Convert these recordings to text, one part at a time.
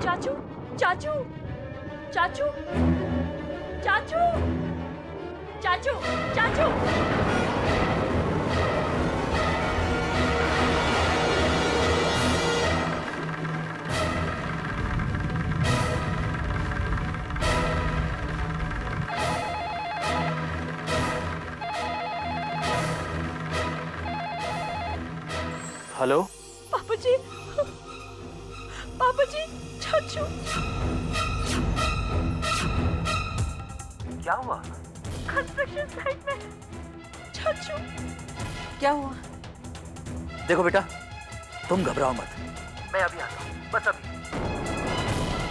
चाचू, चाचू, चाचू, चाचू, चाचू, चाचू। हेलो पापाजी, पापाजी, चाचू। क्या हुआ? कंस्ट्रक्शन साइट में चाचू। क्या हुआ? देखो बेटा, तुम घबराओ मत, मैं अभी आता हूँ, बस अभी।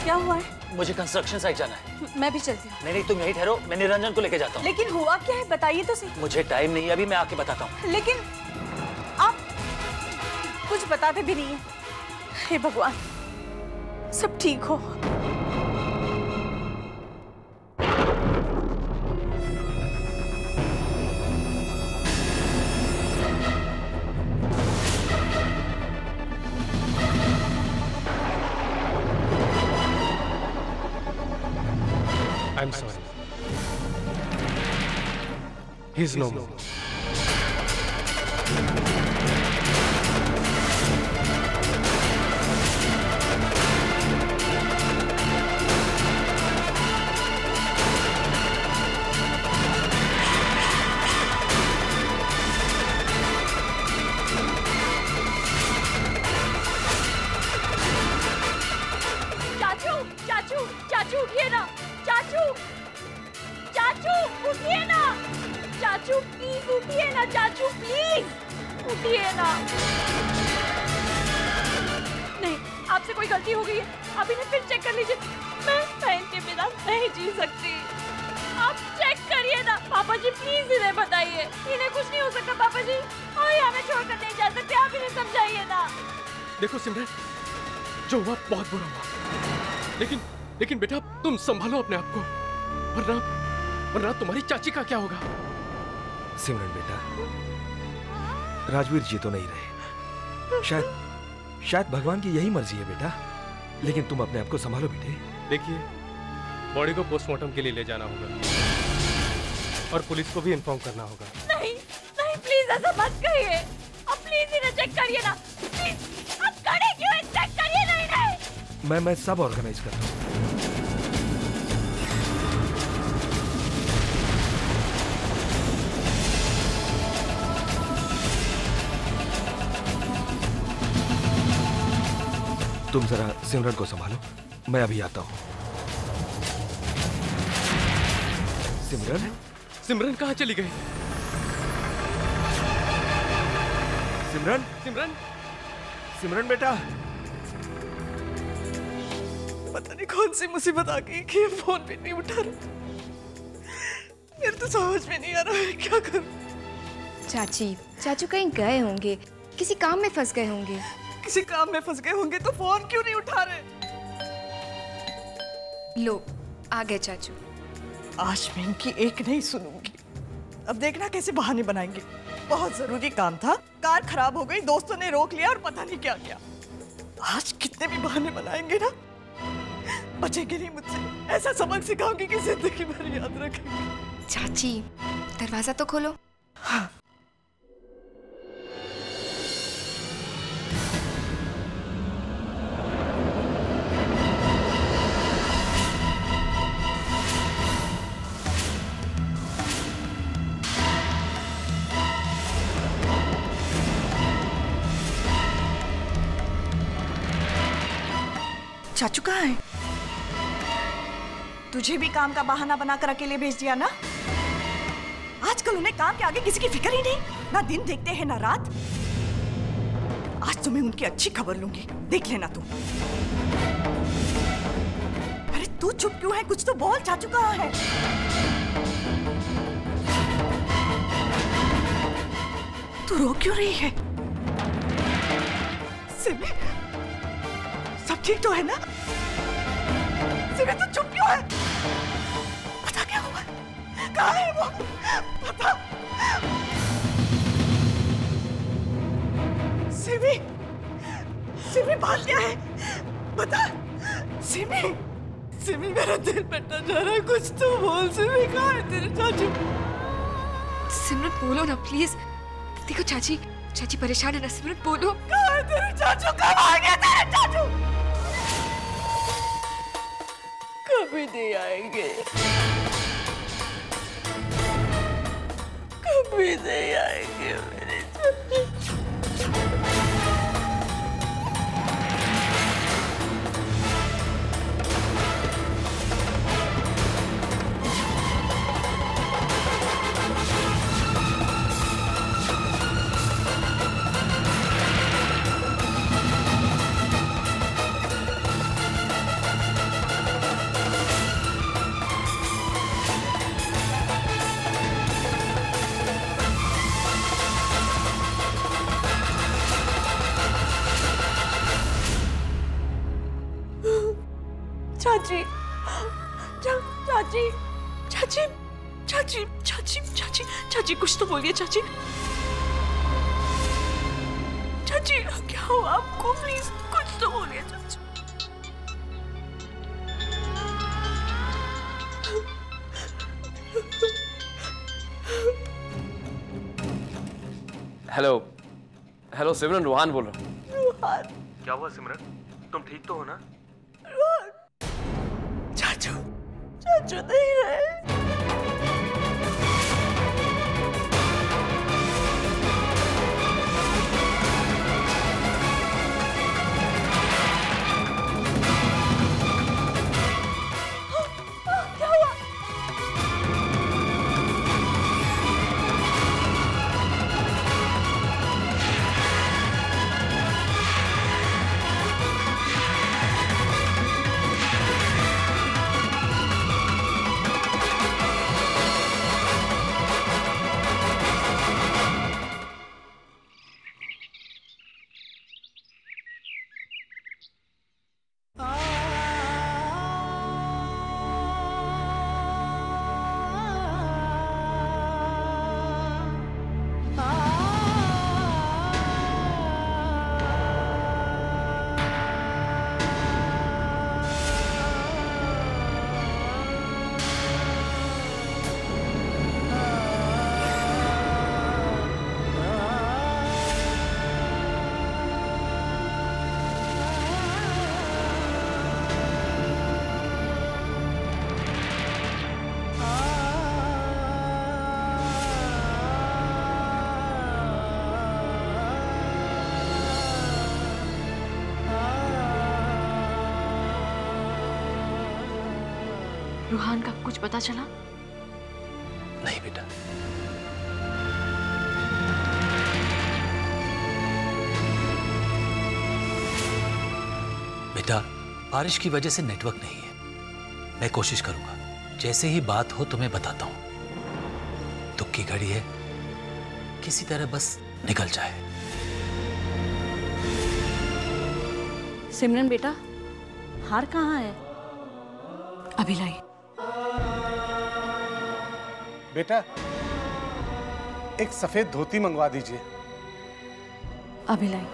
क्या हुआ है? मुझे कंस्ट्रक्शन साइट जाना है। मैं भी चलती हूँ। नहीं, तुम यहीं ठहरो, मैं निरंजन को लेके जाता हूँ। लेकिन हुआ क्या है, बताइए तो सही। मुझे टाइम नहीं है, अभी मैं आके बताता हूँ। लेकिन आप कुछ बताते भी नहीं है। हे भगवान, सब ठीक हो। I'm sorry. He's no more. चाचू, चाचू, चाचू उठिए ना। चाचू, चाचू उठिए ना। चाचू प्लीज उठिए ना। चाचू प्लीज उठिए ना। नहीं, आपसे कोई गलती हो गई है, आप इन्हें फिर चेक कर लीजिए। मैं इनके बिना नहीं जी सकती। आप चेक करिए ना। पापा जी प्लीज इन्हें बताइए, इन्हें कुछ नहीं हो सकता। पापा जी और हमें छोड़कर नहीं जा सकते, आप इन्हें समझाइए ना। देखो सिमरन, जो हुआ बहुत बुरा हुआ, लेकिन बेटा तुम संभालो अपने आप को, वरना तुम्हारी चाची का क्या होगा? सिमरन बेटा, राजवीर जी तो नहीं रहे, शायद भगवान की यही मर्जी है बेटा, लेकिन तुम अपने आप को संभालो बेटे। देखिए, बॉडी को पोस्टमार्टम के लिए ले जाना होगा और पुलिस को भी इन्फॉर्म करना होगा। नहीं, नहीं प्लीज ऐसा मत कहिए। अब प्लीज इन्हें चेक करिए ना। प्लीज, अब खड़े क्यों हैं? चेक करिए ना इन्हें। मैं सब ऑर्गेनाइज करता हूँ। तुम जरा सिमरन को संभालो, मैं अभी आता हूँ। सिमरन कहाँ चली गई? सिमरन बेटा, पता नहीं कौन सी मुसीबत आ गई कि ये फोन भी नहीं उठा रहा। मेरे तो समझ में नहीं आ रहा है क्या करूं। चाचू कहीं गए होंगे, किसी काम में फंस गए होंगे। किसी काम में फंस गए होंगे तो फोन क्यों नहीं उठा रहे? लो, आ गए चाचू। आज मैं इनकी एक नहीं सुनूंगी। अब देखना कैसे बहाने बनाएंगे। बहुत जरूरी काम था, कार खराब हो गई, दोस्तों ने रोक लिया और पता नहीं क्या किया। आज कितने भी बहाने बनाएंगे ना, बचेंगे नहीं मुझसे। ऐसा सबक सिखाऊंगी कि जिंदगी भर याद रखेंगे। चाची, दरवाजा तो खोलो। हाँ। चाचू कहाँ है? तुझे भी काम का बहाना बनाकर अकेले भेज दिया ना? आजकल उन्हें काम के आगे किसी की फिक्र ही नहीं, ना दिन देखते हैं ना रात। आज तुम्हें उनकी अच्छी खबर लूंगी, देख लेना तू। अरे तू चुप क्यों है? कुछ तो बोल, चाचू कहाँ है? तू रो क्यों रही है? सिमी, सब ठीक तो है ना? सिमी तू चुप क्यों है? पता क्या हुआ? कहाँ है वो? पता? सिमी, बात क्या है? बता। सिमी, सिमी मेरा दिल बटना जा रहा है, कुछ तो बोल। सिमी कहाँ है तेरे चाचू? सिमरन बोलो ना प्लीज। देखो चाची, चाची परेशान है ना, सिमरन बोलो। कहाँ है तेरे चाचू? कब आ गया तेरे चाचू? कभी नहीं आएंगे, कभी नहीं आएंगे मेरे चाचू। चाची, चाची, चाची, चाची, चाची, चाची, चाची, कुछ तो बोलिए चाची। चाची, क्या हुआ आपको? प्लीज कुछ तो बोलिए चाची। हेलो हेलो सिमरन, रोहान बोल रहा हूँ। रोहान, क्या हुआ सिमरन? तुम ठीक तो हो ना? रोहान, चाचू, चाचू नहीं रहे। क्या हुआ? रूहान का कुछ पता चला? नहीं बेटा। बेटा, बारिश की वजह से नेटवर्क नहीं है। मैं कोशिश करूंगा, जैसे ही बात हो तुम्हें बताता हूं। दुख की घड़ी है, किसी तरह बस निकल जाए। सिमरन बेटा, हार कहाँ है? अभी लाई। बेटा, एक सफेद धोती मंगवा दीजिए। अभी लाई।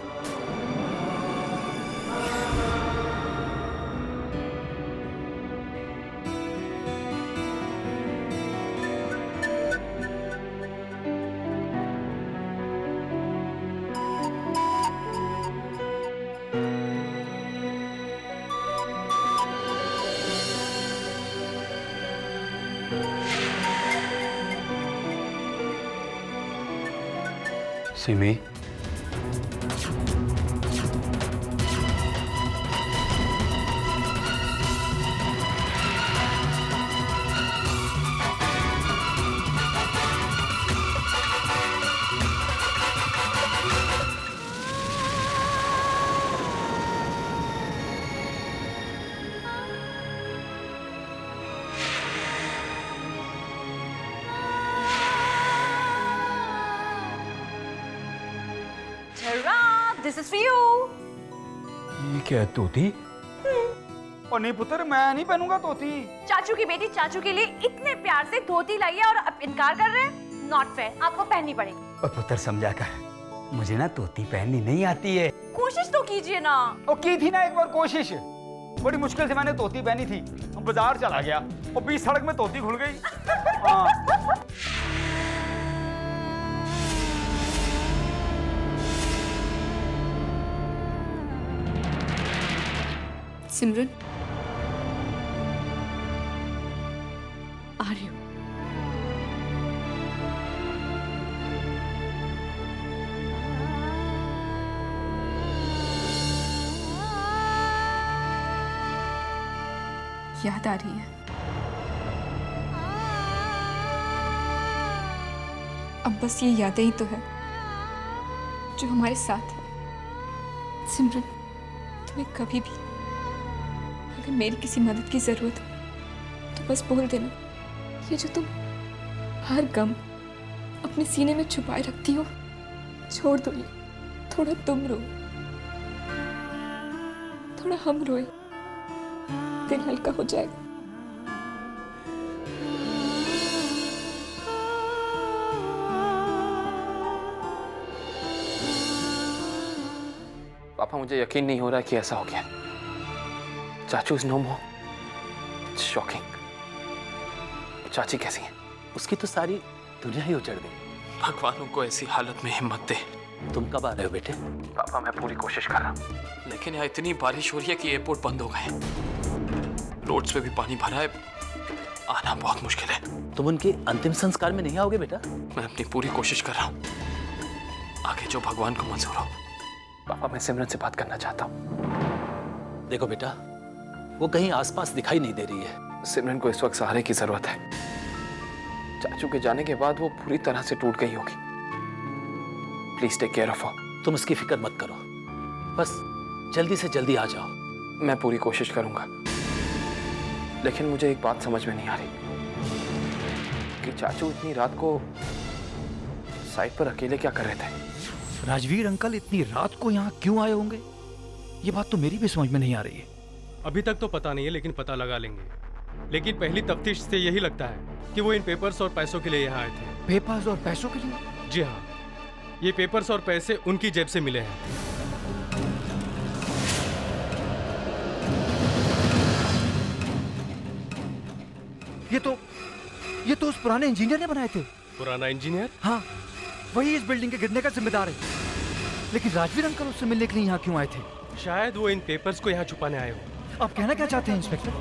Simi, This is for you. ये क्या तोती? और नहीं पुत्र, मैं नहीं पहनूंगा धोती। चाचू की बेटी चाचू के लिए इतने प्यार से धोती लाई है और अब इनकार कर रहे हैं? नॉट फेयर, आपको पहननी पड़ेगी। और पुत्र समझा कर, मुझे ना धोती पहननी नहीं आती है। कोशिश तो कीजिए ना। और की थी ना एक बार कोशिश, बड़ी मुश्किल से मैंने तोती पहनी थी, बाजार चला गया और बीच सड़क में तोती खुल गई। हाँ। सिमरन, आ रही हूँ। याद आ रही है। अब बस ये यादें ही तो है जो हमारे साथ है। सिमरन, तुम्हें कभी भी अगर मेरी किसी मदद की जरूरत हो तो बस बोल देना। ये जो तुम हर गम अपने सीने में छुपाए रखती हो, छोड़ दो ये। थोड़ा तुम रो, थोड़ा हम रोए, दिल हल्का हो जाएगा। पापा, मुझे यकीन नहीं हो रहा कि ऐसा हो गया। चाचू इज नो मोर। शॉकिंग। चाची कैसी है? उसकी तो सारी दुनिया ही उजड़ गई। भगवान उनको ऐसी हालत में हिम्मत दे। तुम कब आ रहे हो बेटे? पापा, मैं पूरी कोशिश कर रहा हूँ, लेकिन यहाँ इतनी बारिश हो रही है कि एयरपोर्ट बंद हो गए। रोड्स पे भी पानी भरा है, आना बहुत मुश्किल है। तुम उनके अंतिम संस्कार में नहीं आओगे बेटा? मैं अपनी पूरी कोशिश कर रहा हूँ, आगे जो भगवान को मंजूर हो। पापा, मैं सिमरन से बात करना चाहता हूँ। देखो बेटा, वो कहीं आसपास दिखाई नहीं दे रही है। सिमरन को इस वक्त सहारे की जरूरत है। चाचू के जाने के बाद वो पूरी तरह से टूट गई होगी। Please take care of her. तुम उसकी फिक्र मत करो, बस जल्दी से जल्दी आ जाओ। मैं पूरी कोशिश करूंगा, लेकिन मुझे एक बात समझ में नहीं आ रही कि चाचू इतनी रात को साइड पर अकेले क्या कर रहे थे। राजवीर अंकल इतनी रात को यहाँ क्यों आए होंगे, ये बात तो मेरी भी समझ में नहीं आ रही है। अभी तक तो पता नहीं है, लेकिन पता लगा लेंगे। लेकिन पहली तफ्तीश से यही लगता है कि वो इन पेपर्स और पैसों के लिए यहाँ आए थे। पेपर्स और पैसों के लिए? जी हाँ, ये पेपर्स और पैसे उनकी जेब से मिले हैं। ये तो उस पुराने इंजीनियर ने बनाए थे। पुराना इंजीनियर? हाँ, वही इस बिल्डिंग के गिरने का जिम्मेदार है। लेकिन राजवीर अंकल उससे मिलने के लिए यहाँ क्यों आए थे? शायद वो इन पेपर्स को यहाँ छुपाने आए हो। आप कहना क्या चाहते हैं इंस्पेक्टर?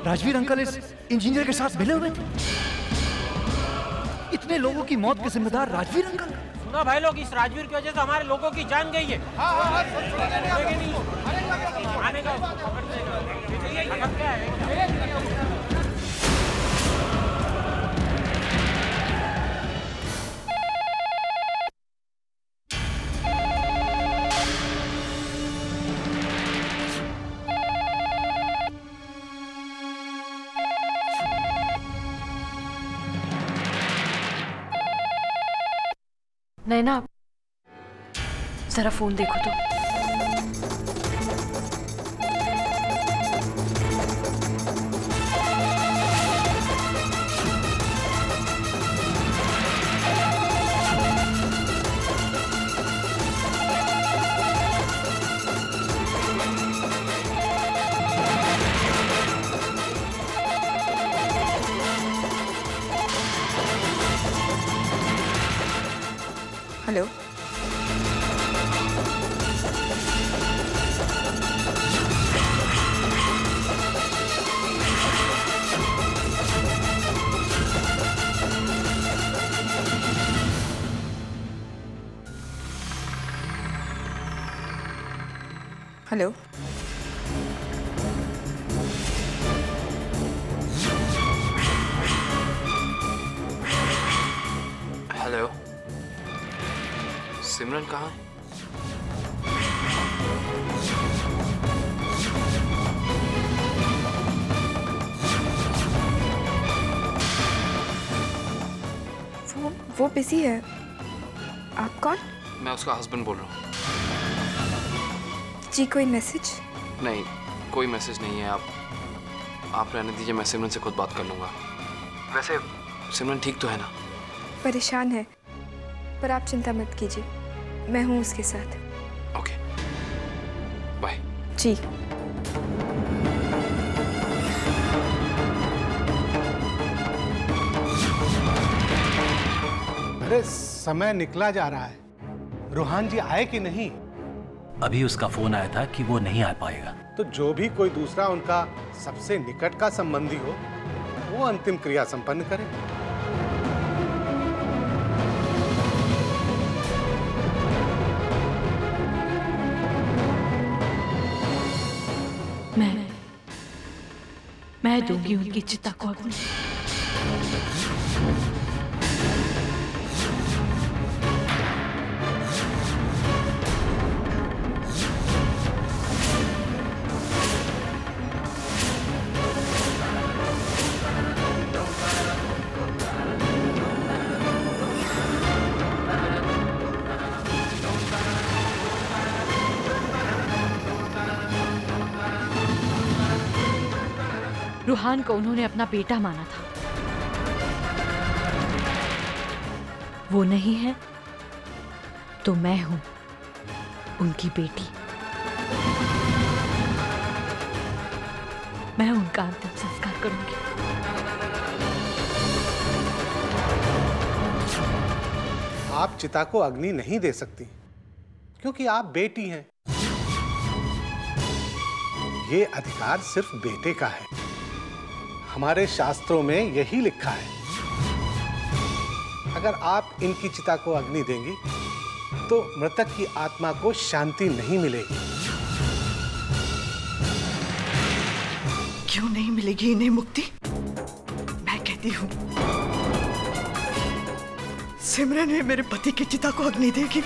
राजवीर अंकल इस इंजीनियर के साथ मिले हुए थे? इतने लोगों की मौत के जिम्मेदार राजवीर अंकल? सुना भाई लोग, इस राजवीर की वजह से हमारे लोगों की जान गई है। आने का नैना, जरा फोन देखो तो। हेलो, हेलो, हेलो, सिमरन कहाँ है? वो बिजी है। आप कौन? मैं उसका हस्बैंड बोल रहा हूँ। जी, कोई मैसेज? नहीं, कोई मैसेज नहीं है। आप रहने दीजिए, मैं सिमरन से खुद बात कर लूँगा। वैसे सिमरन ठीक तो है ना? परेशान है, पर आप चिंता मत कीजिए, मैं हूँ उसके साथ। Okay, bye. जी। अरे समय निकला जा रहा है, रूहान जी आए कि नहीं? अभी उसका फोन आया था कि वो नहीं आ पाएगा। तो जो भी कोई दूसरा उनका सबसे निकट का संबंधी हो वो अंतिम क्रिया संपन्न करे। मैं दूंगी उनकी चिता को अग्नि। रूहान को उन्होंने अपना बेटा माना था, वो नहीं है तो मैं हूं उनकी बेटी। मैं उनका अंतिम संस्कार करूंगी। आप चिता को अग्नि नहीं दे सकती क्योंकि आप बेटी हैं। ये अधिकार सिर्फ बेटे का है। हमारे शास्त्रों में यही लिखा है। अगर आप इनकी चिता को अग्नि देंगी तो मृतक की आत्मा को शांति नहीं मिलेगी। क्यों नहीं मिलेगी इन्हें मुक्ति? मैं कहती हूं सिमरन है मेरे पति की चिता को अग्नि देगी।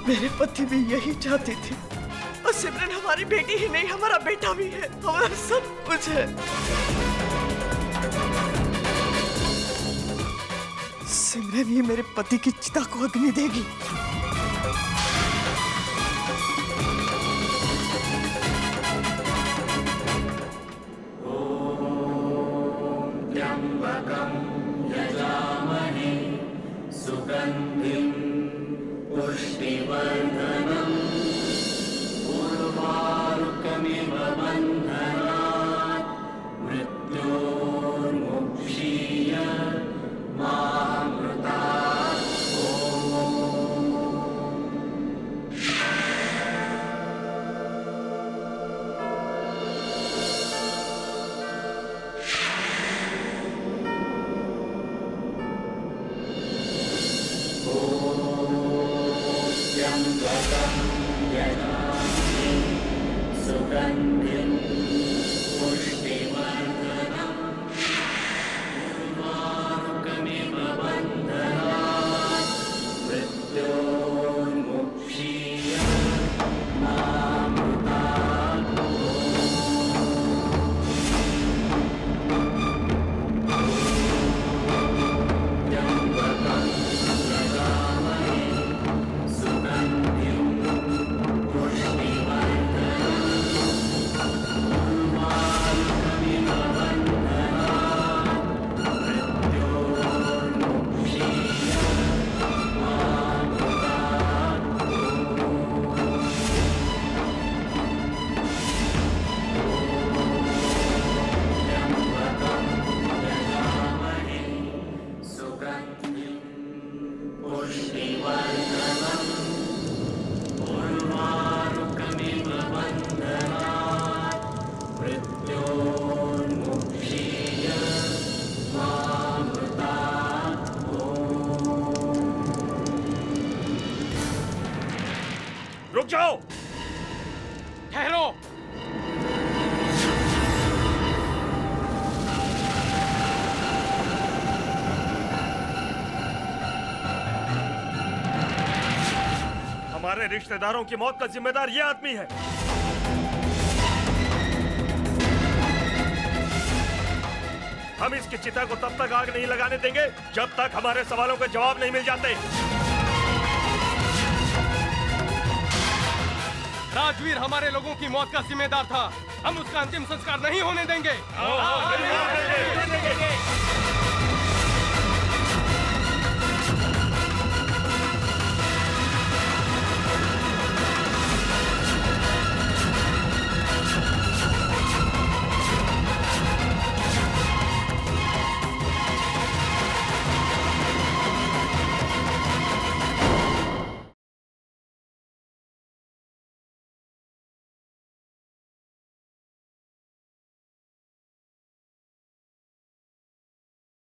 मेरे पति भी यही चाहते थे और सिमरन हमारी बेटी ही नहीं हमारा बेटा भी है, हमारा सब कुछ है। सिमरन ही मेरे पति की चिता को अग्नि देगी। रुक जाओ, ठहरो। हमारे रिश्तेदारों की मौत का जिम्मेदार ये आदमी है। हम इसकी चिता को तब तक आग नहीं लगाने देंगे जब तक हमारे सवालों के जवाब नहीं मिल जाते। राजवीर हमारे लोगों की मौत का जिम्मेदार था, हम उसका अंतिम संस्कार नहीं होने देंगे।